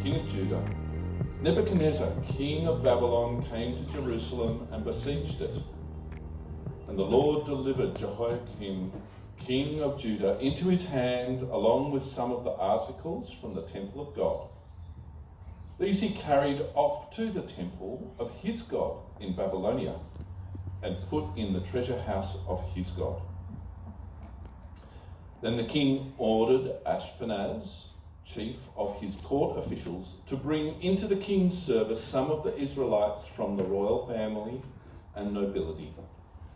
king of Judah, Nebuchadnezzar, king of Babylon, came to Jerusalem and besieged it. And the Lord delivered Jehoiakim, king of Judah, into his hand, along with some of the articles from the temple of God. These he carried off to the temple of his God in Babylonia, and put in the treasure house of his God. Then the king ordered Ashpenaz, chief of his court officials, to bring into the king's service some of the Israelites from the royal family and nobility,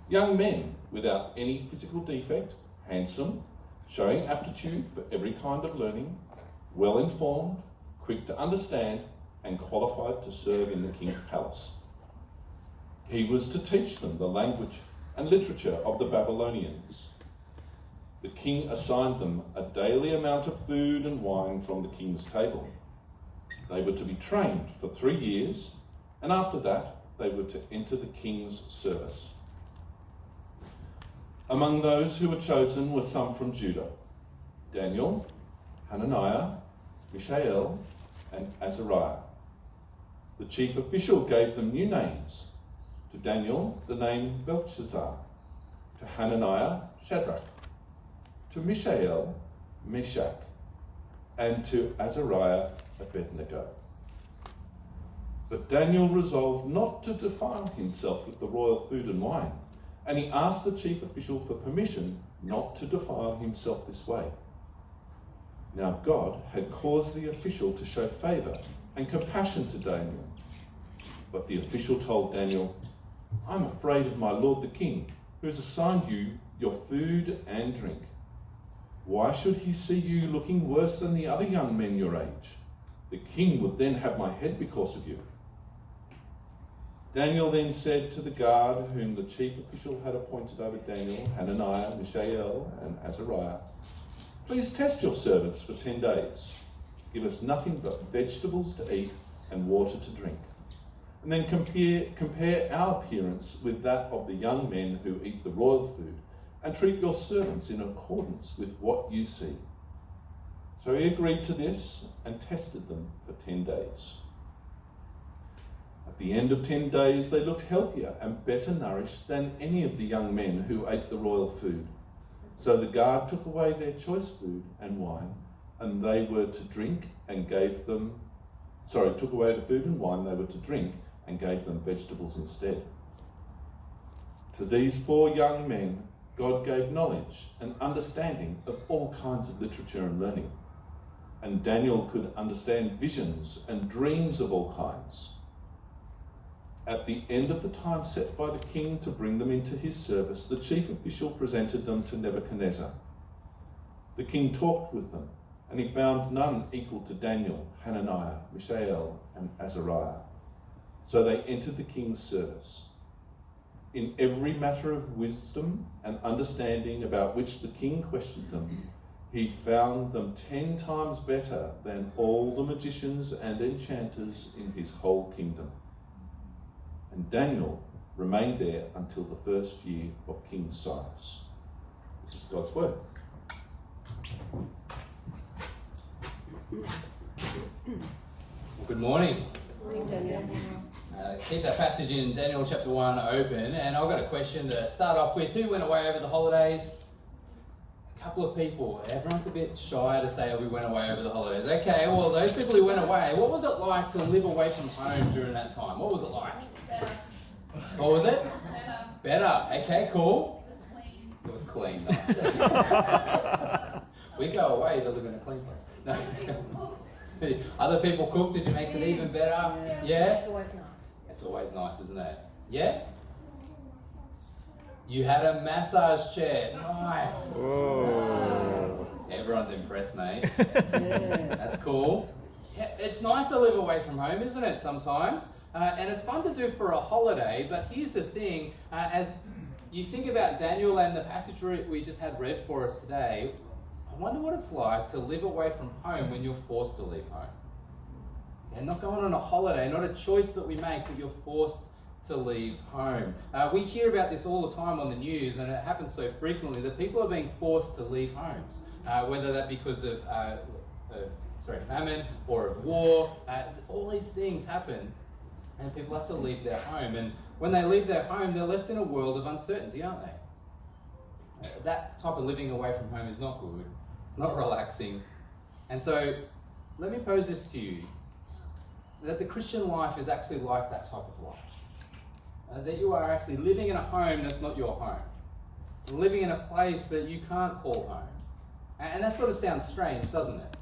young men without any physical defect, handsome, showing aptitude for every kind of learning, well informed, quick to understand, and qualified to serve in the king's palace. He was to teach them the language and literature of the Babylonians. The king assigned them a daily amount of food and wine from the king's table. They were to be trained for 3 years, and after that they were to enter the king's service. Among those who were chosen were some from Judah: Daniel, Hananiah, Mishael, and Azariah. The chief official gave them new names. To Daniel, the name Belshazzar; to Hananiah, Shadrach; to Mishael, Meshach; and to Azariah, Abednego. But Daniel resolved not to defile himself with the royal food and wine, and he asked the chief official for permission not to defile himself this way. Now God had caused the official to show favour and compassion to Daniel. But the official told Daniel, "I'm afraid of my lord the king, who has assigned you your food and drink. Why should he see you looking worse than the other young men your age? The king would then have my head because of you." Daniel then said to the guard whom the chief official had appointed over Daniel, Hananiah, Mishael, and Azariah, "Please test your servants for 10 days. Give us nothing but vegetables to eat and water to drink. And then compare our appearance with that of the young men who eat the royal food, and treat your servants in accordance with what you see." So he agreed to this and tested them for 10 days. At the end of 10 days, they looked healthier and better nourished than any of the young men who ate the royal food. So the guard took away their choice food and wine, and they were to drink and gave them, took away the food and wine they were to drink and gave them vegetables instead. To these 4 young men, God gave knowledge and understanding of all kinds of literature and learning. And Daniel could understand visions and dreams of all kinds. At the end of the time set by the king to bring them into his service, the chief official presented them to Nebuchadnezzar. The king talked with them, and he found none equal to Daniel, Hananiah, Mishael, and Azariah. So they entered the king's service. In every matter of wisdom and understanding about which the king questioned them, he found them 10 times better than all the magicians and enchanters in his whole kingdom. And Daniel remained there until the first year of King Cyrus. This is God's word. Good morning. Good morning, Daniel. Keep that passage in Daniel chapter 1 open, and I've got a question to start off with. Who went away over the holidays? A couple of people. Everyone's a bit shy to say, we went away over the holidays. Okay, well, those people who went away, what was it like to live away from home during that time? What was it like? Better. What was it? Better. Better. Okay, cool. It was clean. It was clean. Nice. We go away to live in a clean place. No. Other people cook. Did you make it even better? Yeah? It's always nice. It's always nice, isn't it? Yeah? You had a massage chair. Nice. Whoa. Everyone's impressed, mate. That's cool. Yeah, it's nice to live away from home, isn't it, sometimes? And it's fun to do for a holiday, but here's the thing. As you think about Daniel and the passage we just had read for us today, I wonder what it's like to live away from home when you're forced to leave home. And not going on a holiday, not a choice that we make, but you're forced to leave home. We hear about this all the time on the news, and it happens so frequently that people are being forced to leave homes, whether that because of famine or of war. All these things happen, and people have to leave their home. And when they leave their home, they're left in a world of uncertainty, aren't they? That type of living away from home is not good. It's not relaxing. And so, let me pose this to you, that the Christian life is actually like that type of life. That you are actually living in a home that's not your home. Living in a place that you can't call home. And that sort of sounds strange, doesn't it?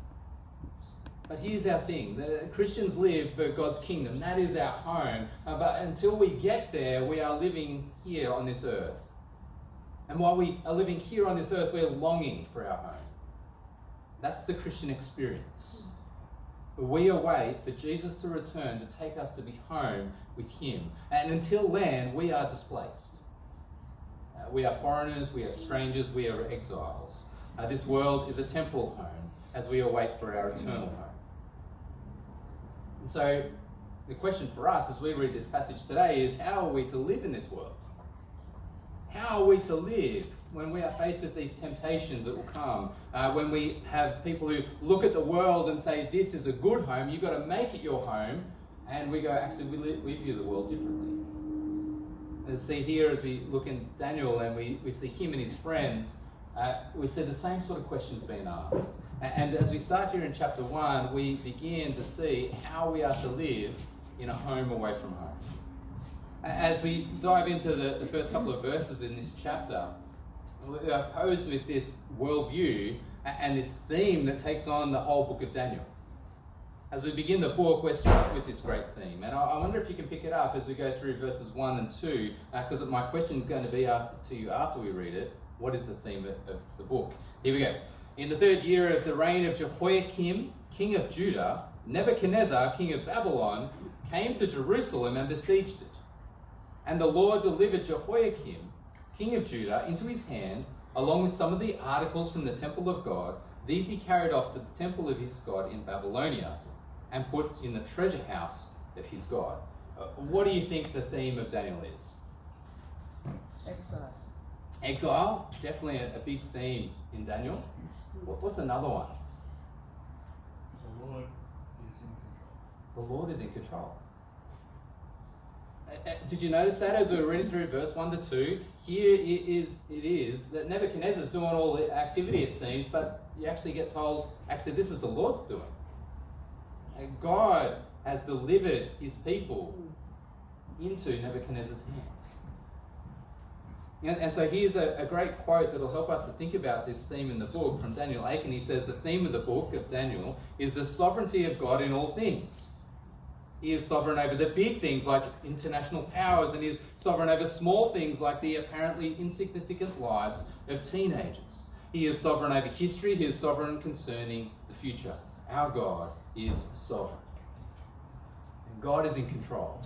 But here's our thing. The Christians live for God's kingdom. That is our home. But until we get there, we are living here on this earth. And while we are living here on this earth, we're longing for our home. That's the Christian experience. We await for Jesus to return to take us to be home with him. And until then, we are displaced. We are foreigners, we are strangers, we are exiles. This world is a temporal home as we await for our eternal home. And so the question for us as we read this passage today is, how are we to live in this world? How are we to live when we are faced with these temptations that will come? When we have people who look at the world and say, this is a good home, you've got to make it your home. And we go, actually, we view the world differently. And see here as we look in Daniel and we see him and his friends, we see the same sort of questions being asked. And as we start here in chapter 1, we begin to see how we are to live in a home away from home. As we dive into the first couple of verses in this chapter, we are posed with this worldview and this theme that takes on the whole book of Daniel. As we begin the book, we're struck with this great theme. And I wonder if you can pick it up as we go through verses 1 and 2, because my question is going to be to you after we read it. What is the theme of the book? Here we go. In the 3rd year of the reign of Jehoiakim, king of Judah, Nebuchadnezzar, king of Babylon, came to Jerusalem and besieged it. And the Lord delivered Jehoiakim, king of Judah, into his hand, along with some of the articles from the temple of God. These he carried off to the temple of his God in Babylonia and put in the treasure house of his God. What do you think the theme of Daniel is? Exile. Exile, definitely a big theme in Daniel. What's another one? The Lord is in control. The Lord is in control. Did you notice that as we were reading through verse 1 to 2? Here it is that Nebuchadnezzar's doing all the activity, it seems, but you actually get told, actually, this is the Lord's doing. And God has delivered his people into Nebuchadnezzar's hands. And so here's a great quote that will help us to think about this theme in the book from Daniel Aiken. He says, the theme of the book of Daniel is the sovereignty of God in all things. He is sovereign over the big things like international powers, and he is sovereign over small things like the apparently insignificant lives of teenagers. He is sovereign over history. He is sovereign concerning the future. Our God is sovereign. And God is in control.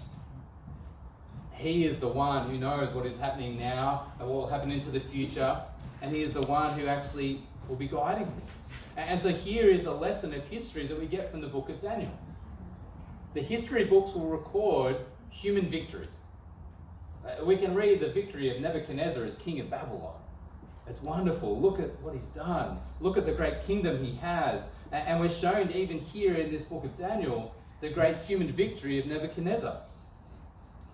He is the one who knows what is happening now and what will happen into the future. And he is the one who actually will be guiding things. And so here is a lesson of history that we get from the book of Daniel. The history books will record human victory. We can read the victory of Nebuchadnezzar as king of Babylon. It's wonderful. Look at what he's done. Look at the great kingdom he has. And we're shown even here in this book of Daniel the great human victory of Nebuchadnezzar.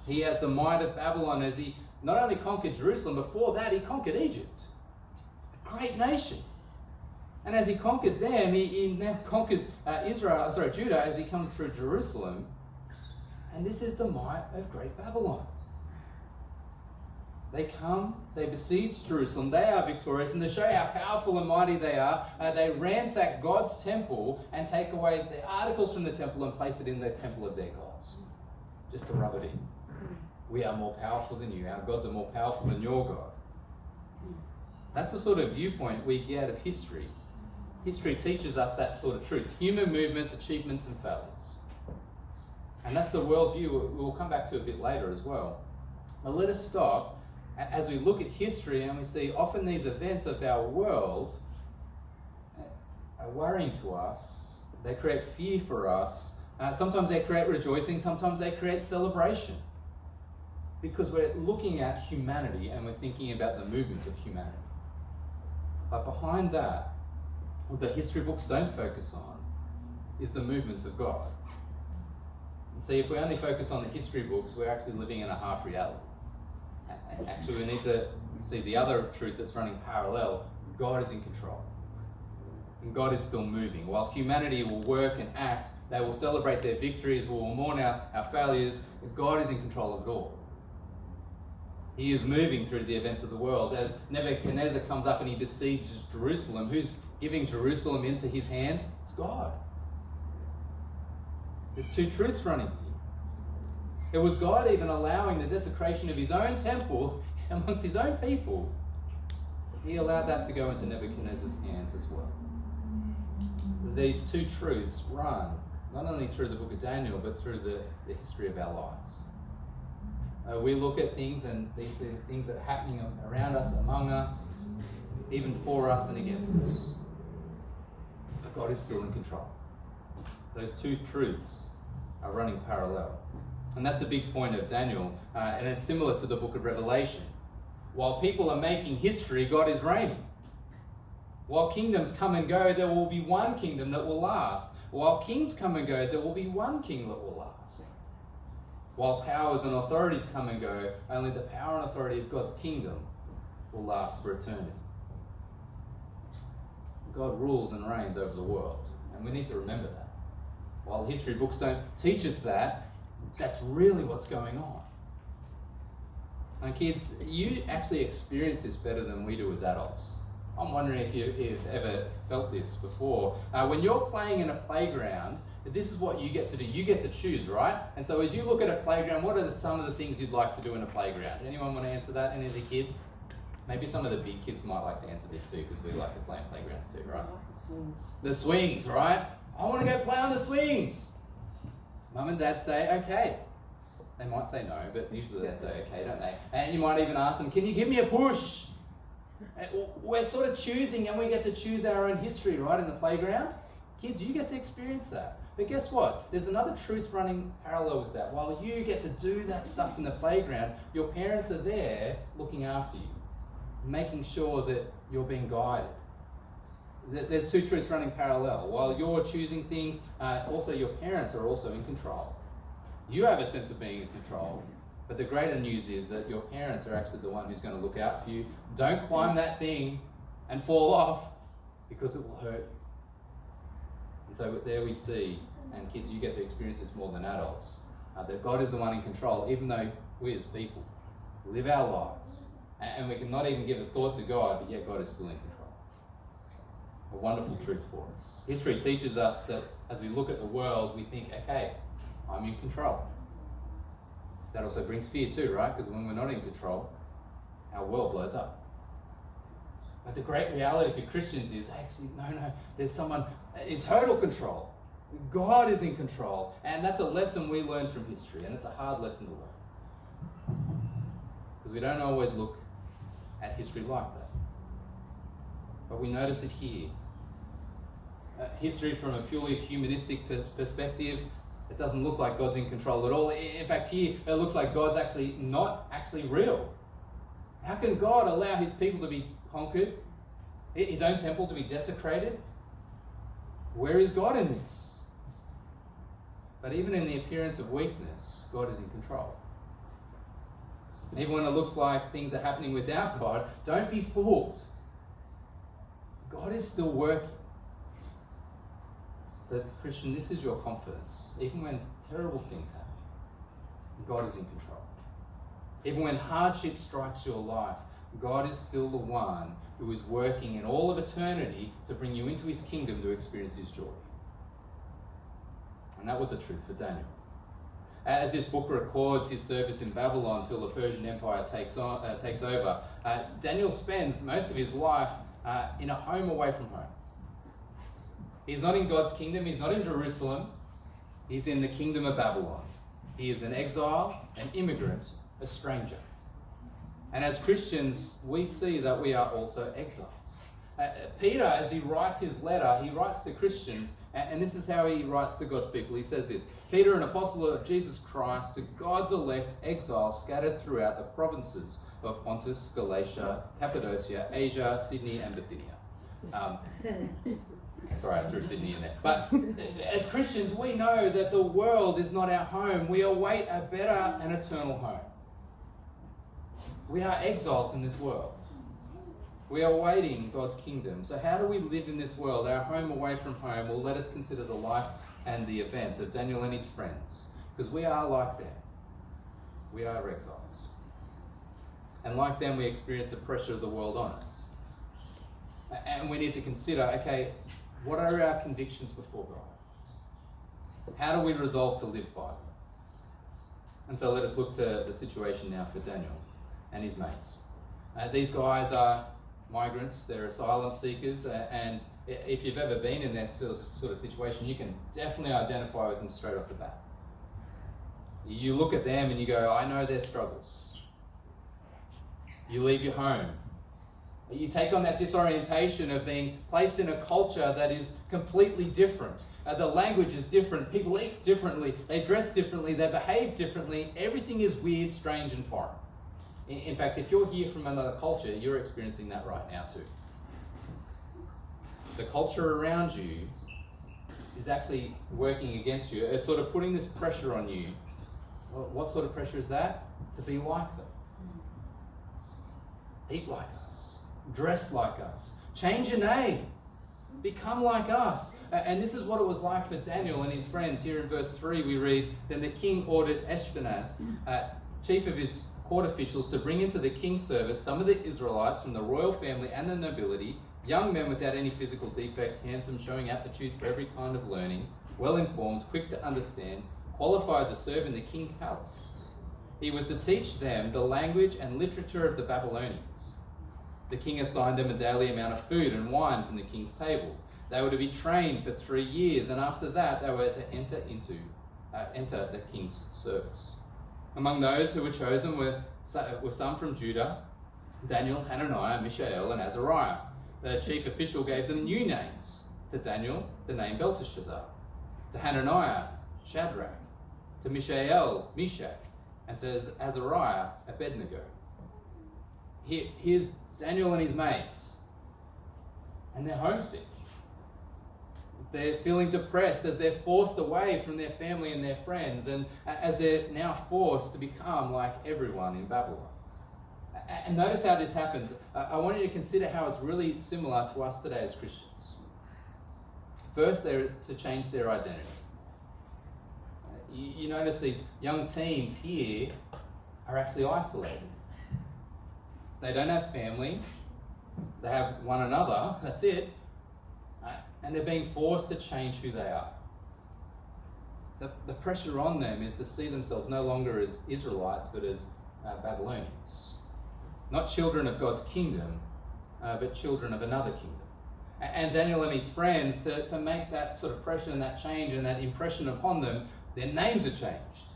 He has the might of Babylon as he not only conquered Jerusalem, before that he conquered Egypt. A great nation. And as he conquered them, he now conquers Judah as he comes through Jerusalem. And this is the might of great Babylon. They come, they besiege Jerusalem, they are victorious, and to show how powerful and mighty they are, they ransack God's temple and take away the articles from the temple and place it in the temple of their gods. Just to rub it in. We are more powerful than you. Our gods are more powerful than your God. That's the sort of viewpoint we get of history. History teaches us that sort of truth. Human movements, achievements, and failures. And that's the worldview we'll come back to a bit later as well. But let us stop as we look at history and we see often these events of our world are worrying to us. They create fear for us. Sometimes they create rejoicing, sometimes they create celebration. Because we're looking at humanity and we're thinking about the movements of humanity. But behind that, what the history books don't focus on is the movements of God. And see, if we only focus on the history books, we're actually living in a half reality. Actually, we need to see the other truth that's running parallel. God is in control. And God is still moving. Whilst humanity will work and act, they will celebrate their victories, we will mourn our failures, God is in control of it all. He is moving through the events of the world. As Nebuchadnezzar comes up and he besieges Jerusalem, who's giving Jerusalem into his hands? It's God. There's two truths running here. It was God even allowing the desecration of his own temple amongst his own people. He allowed that to go into Nebuchadnezzar's hands as well. These two truths run not only through the book of Daniel, but through the history of our lives. We look at things, and these are things that are happening around us, among us, even for us and against us. But God is still in control. Those two truths are running parallel. And that's the big point of Daniel, and it's similar to the book of Revelation. While people are making history, God is reigning. While kingdoms come and go, there will be one kingdom that will last. While kings come and go, there will be one king that will last. While powers and authorities come and go, only the power and authority of God's kingdom will last for eternity. God rules and reigns over the world, and we need to remember that. While history books don't teach us that, that's really what's going on. And kids, you actually experience this better than we do as adults. I'm wondering if you've ever felt this before. When you're playing in a playground, this is what you get to do. You get to choose, right? And so as you look at a playground, what are some of the things you'd like to do in a playground? Anyone want to answer that? Any of the kids? Maybe some of the big kids might like to answer this too, because we like to play in playgrounds too, right? The swings. The swings, right? I want to go play on the swings. Mum and Dad say, okay. They might say no, but usually they say okay, don't they? And you might even ask them, can you give me a push? We're sort of choosing, and we get to choose our own history, right, in the playground. Kids, you get to experience that. But guess what? There's another truth running parallel with that. While you get to do that stuff in the playground, your parents are there looking after you, making sure that you're being guided. There's two truths running parallel. While you're choosing things, also your parents are also in control. You have a sense of being in control, but the greater news is that your parents are actually the one who's going to look out for you. Don't climb that thing and fall off, because it will hurt you. And so there we see, and kids, you get to experience this more than adults, that God is the one in control, even though we as people live our lives, and we cannot even give a thought to God, but yet God is still in control. A wonderful truth for us. History teaches us that as we look at the world, we think, okay, I'm in control. That also brings fear too, right? Because when we're not in control, our world blows up. But the great reality for Christians is actually, no, there's someone in total control. God is in control. And that's a lesson we learn from history, and it's a hard lesson to learn. Because we don't always look at history like that. But we notice it here. History from a purely humanistic perspective, it doesn't look like God's in control at all. In fact, here it looks like God's actually not actually real. How can God allow his people to be conquered, his own temple to be desecrated? Where is God in this? But even in the appearance of weakness, God is in control. And even when it looks like things are happening without God, don't be fooled. God is still working. So, Christian, this is your confidence. Even when terrible things happen, God is in control. Even when hardship strikes your life, God is still the one who is working in all of eternity to bring you into his kingdom to experience his joy. And that was the truth for Daniel. As this book records his service in Babylon till the Persian Empire takes over, Daniel spends most of his life in a home away from home. He's not in God's kingdom, he's not in Jerusalem, he's in the kingdom of Babylon. He is an exile, an immigrant, a stranger. And as Christians, we see that we are also exiles. Peter, as he writes his letter, he writes to Christians, and this is how he writes to God's people. He says this: Peter, an apostle of Jesus Christ, to God's elect exiles scattered throughout the provinces of Pontus, Galatia, Cappadocia, Asia, Sydney, and Bithynia. Sorry, I threw Sydney in there. But as Christians, we know that the world is not our home. We await a better and eternal home. We are exiles in this world. We are awaiting God's kingdom. So how do we live in this world, our home away from home? Well, let us consider the life and the events of Daniel and his friends, because we are like them. We are exiles. And like them, we experience the pressure of the world on us. And we need to consider, okay, what are our convictions before God? How do we resolve to live by them? And so let us look to the situation now for Daniel and his mates. These guys are migrants, they're asylum seekers, and if you've ever been in that sort of situation, you can definitely identify with them straight off the bat. You look at them and you go, I know their struggles. You leave your home. You take on that disorientation of being placed in a culture that is completely different. The language is different, people eat differently, they dress differently, they behave differently. Everything is weird, strange and foreign. In fact, if you're here from another culture, you're experiencing that right now too. The culture around you is actually working against you. It's sort of putting this pressure on you. Well, what sort of pressure is that? To be like them. Eat like us. Dress like us. Change your name. Become like us. And this is what it was like for Daniel and his friends. Here in verse 3 we read, Then the king ordered Ashpenaz, chief of his court officials, to bring into the king's service some of the Israelites from the royal family and the nobility, young men without any physical defect, handsome, showing aptitude for every kind of learning, well-informed, quick to understand, qualified to serve in the king's palace. He was to teach them the language and literature of the Babylonians. The king assigned them a daily amount of food and wine from the king's table. They were to be trained for 3 years, and after that they were to enter the king's service. Among those who were chosen were some from Judah: Daniel, Hananiah, Mishael, and Azariah. The chief official gave them new names. To Daniel, the name Belteshazzar. To Hananiah, Shadrach. To Mishael, Meshach. And to Azariah, Abednego. Here's Daniel and his mates. And they're homesick. They're feeling depressed as they're forced away from their family and their friends, and as they're now forced to become like everyone in Babylon. And notice how this happens. I want you to consider how it's really similar to us today as Christians. First, they're to change their identity. You notice these young teens here are actually isolated. They don't have family. They have one another. That's it. And they're being forced to change who they are. The pressure on them is to see themselves no longer as Israelites, but as Babylonians. Not children of God's kingdom, but children of another kingdom. And Daniel and his friends, to make that sort of pressure and that change and that impression upon them, their names are changed.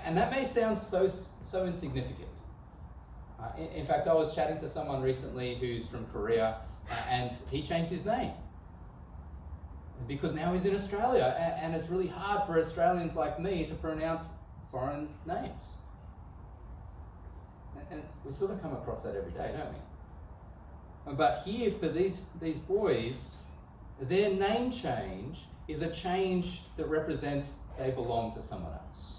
And that may sound so insignificant. In fact, I was chatting to someone recently who's from Korea, and he changed his name. Because now he's in Australia, and it's really hard for Australians like me to pronounce foreign names. And we sort of come across that every day, don't we? But here, for these boys, their name change is a change that represents they belong to someone else.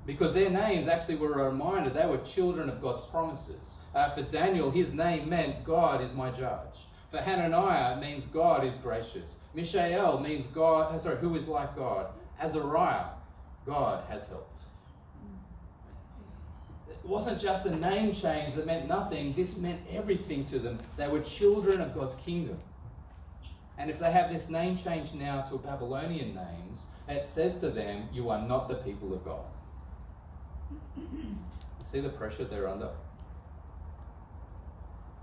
Because their names actually were a reminder they were children of God's promises. For Daniel, his name meant God is my judge. For Hananiah, it means God is gracious. Mishael means who is like God. Azariah, God has helped. It wasn't just a name change that meant nothing. This meant everything to them. They were children of God's kingdom. And if they have this name change now to Babylonian names, it says to them, you are not the people of God. See the pressure they're under?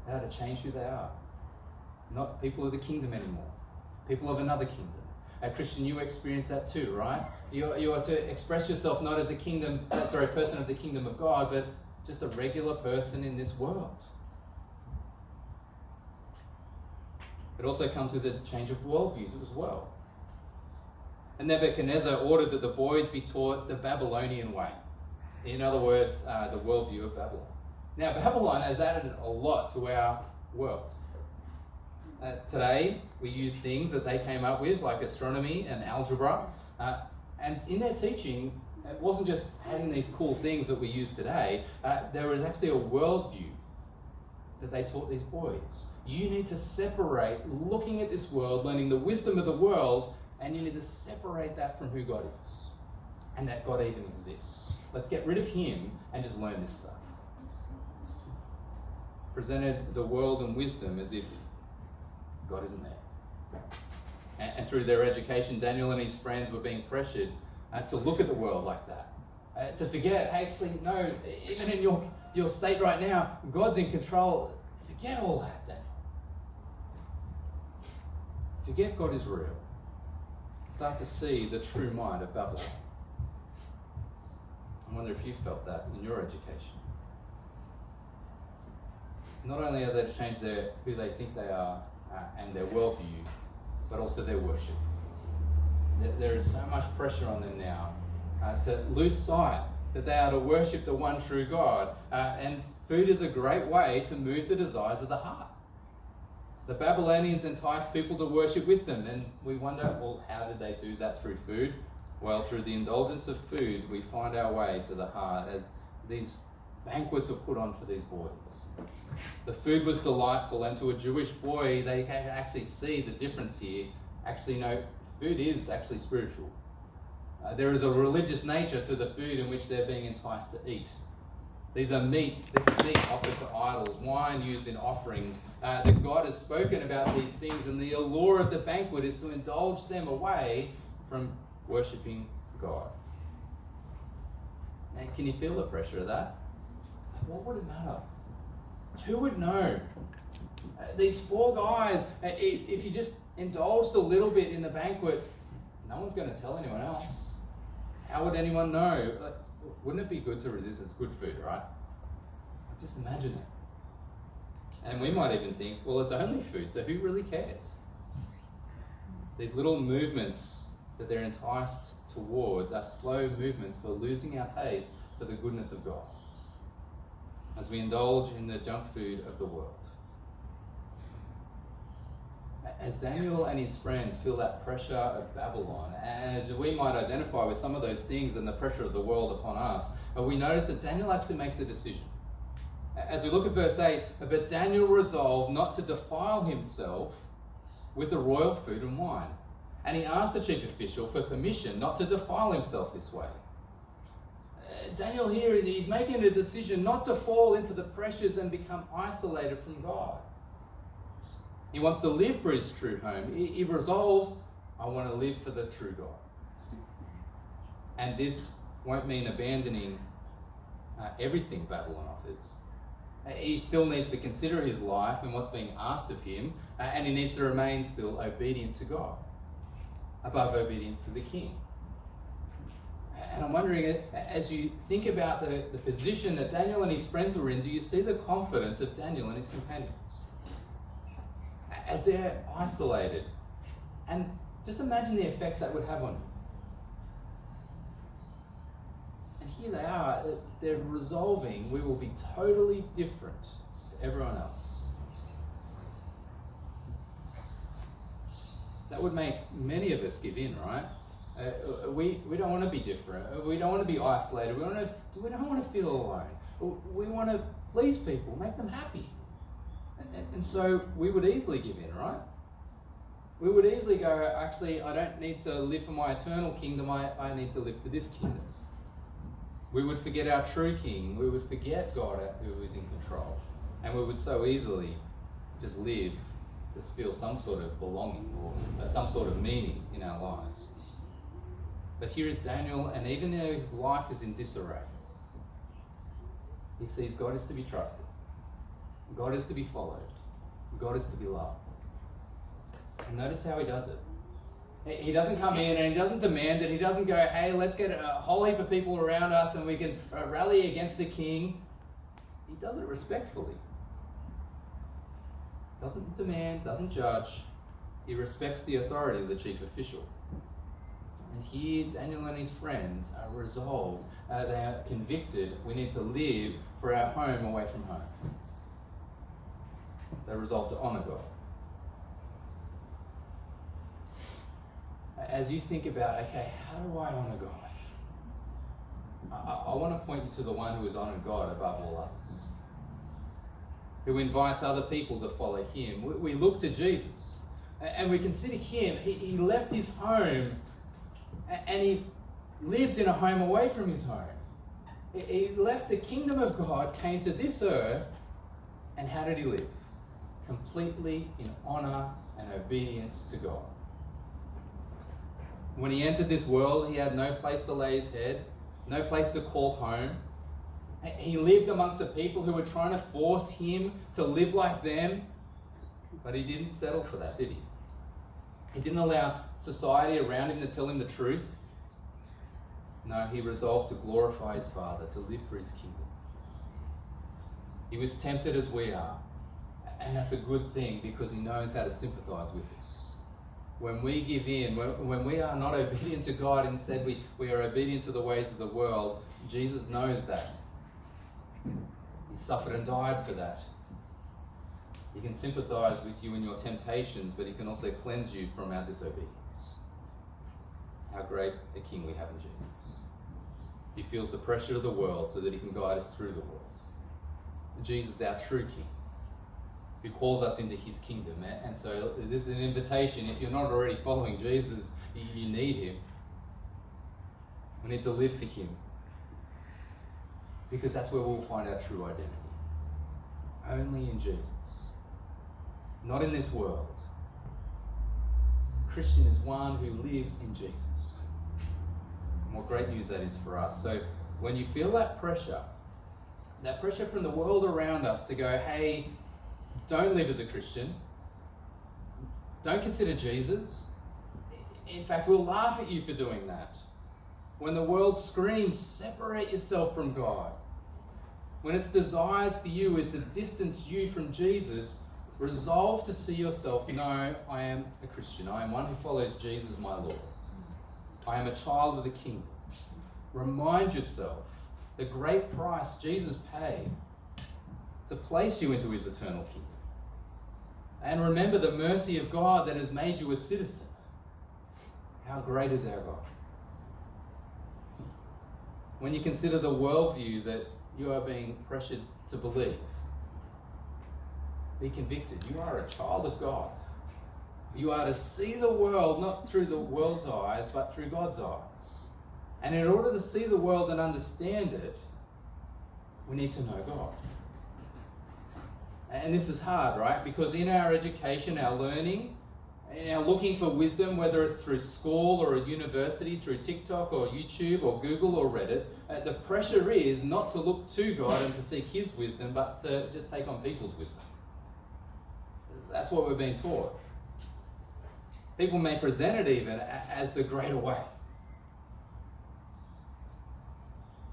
How to change who they are. Not people of the kingdom anymore. People of another kingdom. Christian, you experience that too, right? You are to express yourself not as a person of the kingdom of God, but just a regular person in this world. It also comes with a change of worldview as well. And Nebuchadnezzar ordered that the boys be taught the Babylonian way. In other words, the worldview of Babylon. Now, Babylon has added a lot to our world. Today, we use things that they came up with, like astronomy and algebra. And in their teaching, it wasn't just adding these cool things that we use today. There was actually a worldview that they taught these boys. You need to separate looking at this world, learning the wisdom of the world, and you need to separate that from who God is and that God even exists. Let's get rid of him and just learn this stuff. Presented the world and wisdom as if God isn't there. And through their education, Daniel and his friends were being pressured to look at the world like that. To forget, hey, actually, no, even in your state right now, God's in control. Forget all that, Daniel. Forget God is real. Start to see the true mind of Babylon. I wonder if you felt that in your education. Not only are they to change who they think they are and their worldview, but also their worship. There is so much pressure on them now to lose sight that they are to worship the one true God. And food is a great way to move the desires of the heart. The Babylonians enticed people to worship with them, and we wonder, well, how did they do that through food? Well, through the indulgence of food, we find our way to the heart as these banquets were put on for these boys. The food was delightful, and to a Jewish boy, they can actually see the difference here. Actually, no, food is actually spiritual. There is a religious nature to the food in which they're being enticed to eat. This is meat offered to idols, wine used in offerings. That God has spoken about these things, and the allure of the banquet is to indulge them away from worshipping God. And can you feel the pressure of that? What would it matter? Who would know? These four guys, if you just indulged a little bit in the banquet, no one's going to tell anyone else. How would anyone know? Wouldn't it be good to resist? It's good food, right? Just imagine it. And we might even think, well, it's only food, so who really cares? These little movements that they're enticed towards are slow movements for losing our taste for the goodness of God as we indulge in the junk food of the world. As Daniel and his friends feel that pressure of Babylon, and as we might identify with some of those things and the pressure of the world upon us, we notice that Daniel actually makes a decision. As we look at verse 8, but Daniel resolved not to defile himself with the royal food and wine. And he asked the chief official for permission not to defile himself this way. Daniel here, he's making a decision not to fall into the pressures and become isolated from God. He wants to live for his true home. He resolves, I want to live for the true God. And this won't mean abandoning everything Babylon offers. He still needs to consider his life and what's being asked of him, and he needs to remain still obedient to God, above obedience to the king. And I'm wondering, as you think about the position that Daniel and his friends were in, do you see the confidence of Daniel and his companions? As they're isolated. And just imagine the effects that would have on them. And here they are, they're resolving we will be totally different to everyone else. That would make many of us give in, right? We don't want to be different. We don't want to be isolated. We don't want to feel alone. We want to please people, make them happy. And so we would easily give in, right? We would easily go, actually, I don't need to live for my eternal kingdom. I need to live for this kingdom. We would forget our true king. We would forget God who is in control. And we would so easily just live, just feel some sort of belonging or some sort of meaning in our lives. But here is Daniel, and even though his life is in disarray, he sees God is to be trusted. God is to be followed. God is to be loved. And notice how he does it. He doesn't come in and he doesn't demand it. He doesn't go, hey, let's get a whole heap of people around us and we can rally against the king. He does it respectfully. Doesn't demand, doesn't judge. He respects the authority of the chief official. And here, Daniel and his friends are resolved. They are convicted. We need to live for our home away from home. They resolve to honour God. as you think about, okay, how do I honour God? I want to point you to the one who has honoured God above all others, who invites other people to follow him. We look to Jesus and we consider him. He left his home and he lived in a home away from his home. He left the kingdom of God, came to this earth, and how did he live? Completely in honour and obedience to God. When he entered this world, he had no place to lay his head, no place to call home. He lived amongst the people who were trying to force him to live like them, but he didn't settle for that, did he? He didn't allow society around him to tell him the truth. No, he resolved to glorify his Father, to live for his kingdom. He was tempted as we are, and that's a good thing because he knows how to sympathise with us. When we give in, when we are not obedient to God, instead we are obedient to the ways of the world, Jesus knows that. He suffered and died for that. He can sympathise with you in your temptations, but he can also cleanse you from our disobedience. How great a King we have in Jesus. He feels the pressure of the world so that he can guide us through the world. Jesus, our true King, who calls us into his kingdom. And so this is an invitation. If you're not already following Jesus, you need him. We need to live for him, because that's where we'll find our true identity. Only in Jesus. Not in this world. A Christian is one who lives in Jesus. And what great news that is for us. So when you feel that pressure from the world around us to go, hey, don't live as a Christian. Don't consider Jesus. In fact, we'll laugh at you for doing that. When the world screams, separate yourself from God. When its desires for you is to distance you from Jesus, resolve to see yourself, no, I am a Christian. I am one who follows Jesus, my Lord. I am a child of the kingdom. Remind yourself the great price Jesus paid to place you into his eternal kingdom. And remember the mercy of God that has made you a citizen. How great is our God? When you consider the worldview that you are being pressured to believe, be convicted. You are a child of God. You are to see the world not through the world's eyes, but through God's eyes. And in order to see the world and understand it, we need to know God. And this is hard, right? Because in our education, our learning, and our looking for wisdom, whether it's through school or a university, through TikTok or YouTube or Google or Reddit, the pressure is not to look to God and to seek his wisdom, but to just take on people's wisdom. That's what we're being taught. People may present it even as the greater way.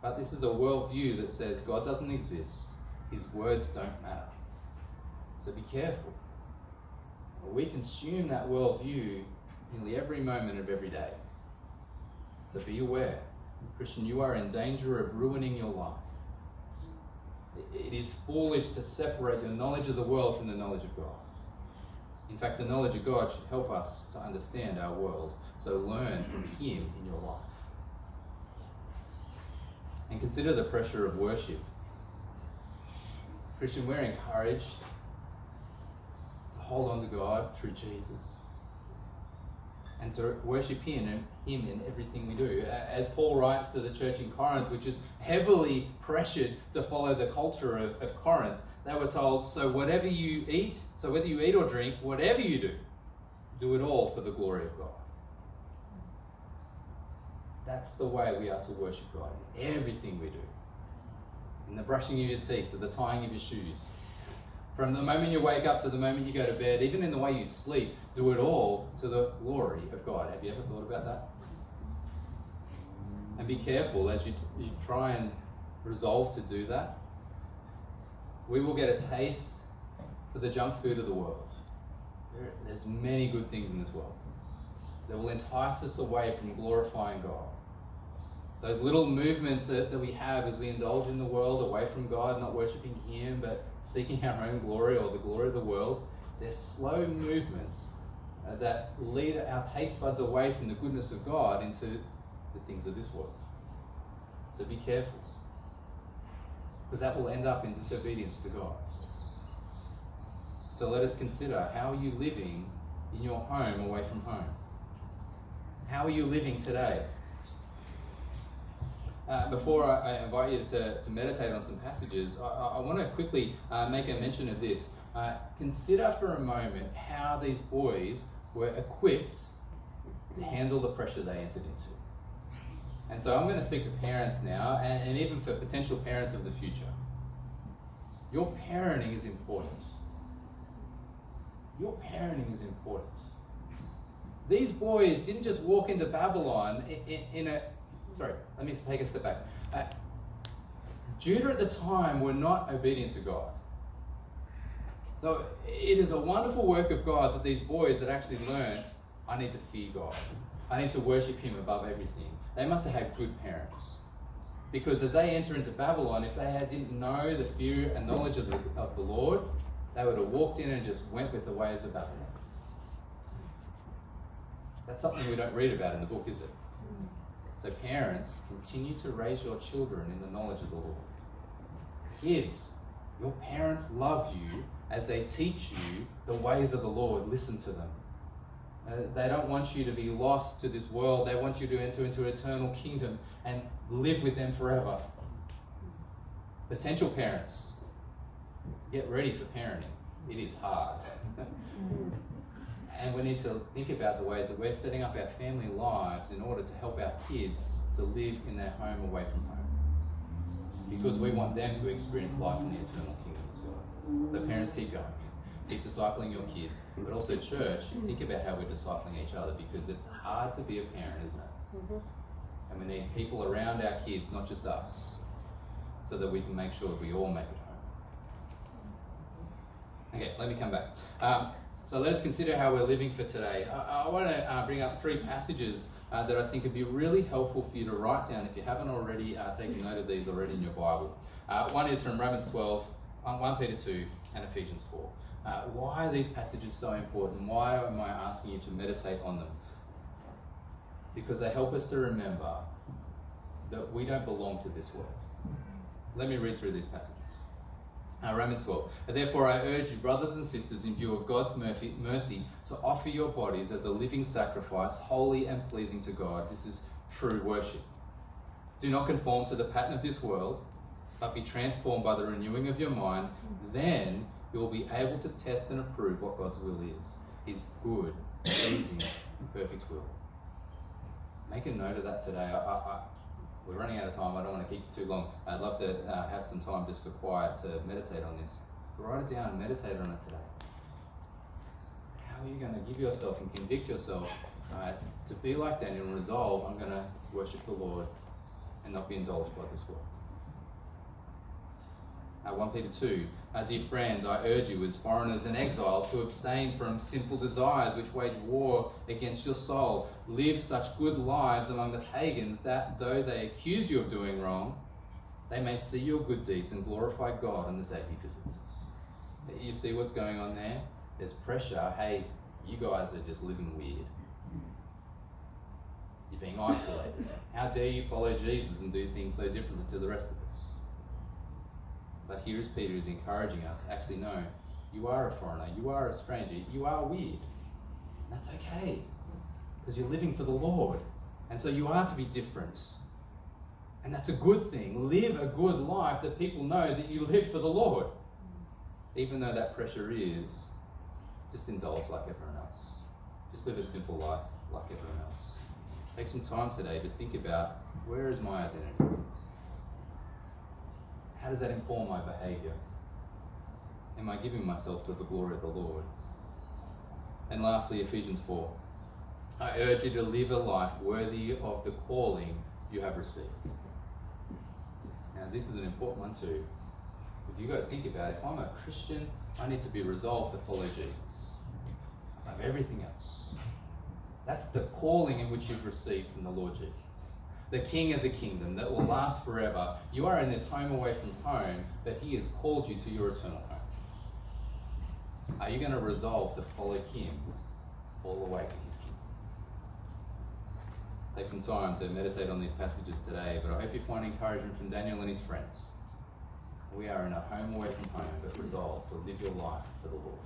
But this is a worldview that says God doesn't exist. His words don't matter. So be careful. We consume that worldview nearly every moment of every day. So be aware. Christian, you are in danger of ruining your life. It is foolish to separate your knowledge of the world from the knowledge of God. In fact, the knowledge of God should help us to understand our world. So learn from him in your life. And consider the pressure of worship. Christian, we're encouraged to hold on to God through Jesus and to worship him in everything we do. As Paul writes to the church in Corinth, which is heavily pressured to follow the culture of Corinth, they were told, so whatever you eat, so whether you eat or drink, whatever you do it all for the glory of God. That's the way we are to worship God in everything we do. In the brushing of your teeth, to the tying of your shoes. From the moment you wake up to the moment you go to bed, even in the way you sleep, do it all to the glory of God. Have you ever thought about that? And be careful as you try and resolve to do that. We will get a taste for the junk food of the world. There's many good things in this world that will entice us away from glorifying God. Those little movements that we have as we indulge in the world, away from God, not worshipping him, but seeking our own glory or the glory of the world, they're slow movements that lead our taste buds away from the goodness of God into the things of this world. So be careful, because that will end up in disobedience to God. So let us consider, how are you living in your home away from home? How are you living today? Before I invite you to meditate on some passages, I want to quickly make a mention of this. Consider for a moment how these boys were equipped to handle the pressure they entered into. And so I'm going to speak to parents now, and even for potential parents of the future. Your parenting is important. Your parenting is important. These boys didn't just walk into Babylon Sorry, let me take a step back. Judah at the time were not obedient to God. So it is a wonderful work of God that these boys had actually learned, I need to fear God. I need to worship Him above everything. They must have had good parents. Because as they enter into Babylon, if they didn't know the fear and knowledge of the Lord, they would have walked in and just went with the ways of Babylon. That's something we don't read about in the book, is it? So parents, continue to raise your children in the knowledge of the Lord. Kids, your parents love you as they teach you the ways of the Lord. Listen to them. They don't want you to be lost to this world. They want you to enter into an eternal kingdom and live with them forever. Potential parents, get ready for parenting. It is hard. And we need to think about the ways that we're setting up our family lives in order to help our kids to live in their home away from home. Because we want them to experience life in the eternal kingdom as well. So parents, keep going. Keep discipling your kids. But also church, think about how we're discipling each other, because it's hard to be a parent, isn't it? And we need people around our kids, not just us, so that we can make sure we all make it home. Okay, let me come back. So let us consider how we're living for today. I want to bring up 3 passages that I think would be really helpful for you to write down if you haven't already taken note of these already in your Bible. One is from Romans 12, 1 Peter 2, and Ephesians 4. Why are these passages so important? Why am I asking you to meditate on them? Because they help us to remember that we don't belong to this world. Let me read through these passages. Romans 12. Therefore I urge you, brothers and sisters, in view of God's mercy, to offer your bodies as a living sacrifice, holy and pleasing to God. This is true worship. Do not conform to the pattern of this world, but be transformed by the renewing of your mind. Then you will be able to test and approve what God's will is, His good, pleasing, and perfect will. Make a note of that today. We're running out of time. I don't want to keep you too long. I'd love to have some time just for quiet to meditate on this. But write it down and meditate on it today. How are you going to give yourself and convict yourself to be like Daniel and resolve, I'm going to worship the Lord and not be indulged by this world? 1 Peter 2, dear friends, I urge you as foreigners and exiles to abstain from sinful desires which wage war against your soul. Live such good lives among the pagans that, though they accuse you of doing wrong, they may see your good deeds and glorify God on the day He visits us. You see what's going on there? There's pressure. Hey, you guys are just living weird. You're being isolated. How dare you follow Jesus and do things so differently to the rest of us? But here is Peter is encouraging us, actually no, you are a foreigner, you are a stranger, you are weird. And that's okay, because you're living for the Lord. And so you are to be different. And that's a good thing. Live a good life that people know that you live for the Lord. Even though that pressure is, just indulge like everyone else. Just live a simple life like everyone else. Take some time today to think about, where is my identity? How does that inform my behaviour? Am I giving myself to the glory of the Lord? And lastly, Ephesians 4. I urge you to live a life worthy of the calling you have received. Now, this is an important one too, because you've got to think about it. If I'm a Christian, I need to be resolved to follow Jesus above everything else. That's the calling in which you've received from the Lord Jesus, the King of the kingdom that will last forever. You are in this home away from home, but He has called you to your eternal home. Are you going to resolve to follow Him all the way to his kingdom. Take some time to meditate on these passages today, but I hope you find encouragement from Daniel and his friends. We are in a home away from home, but resolved to live your life for the Lord.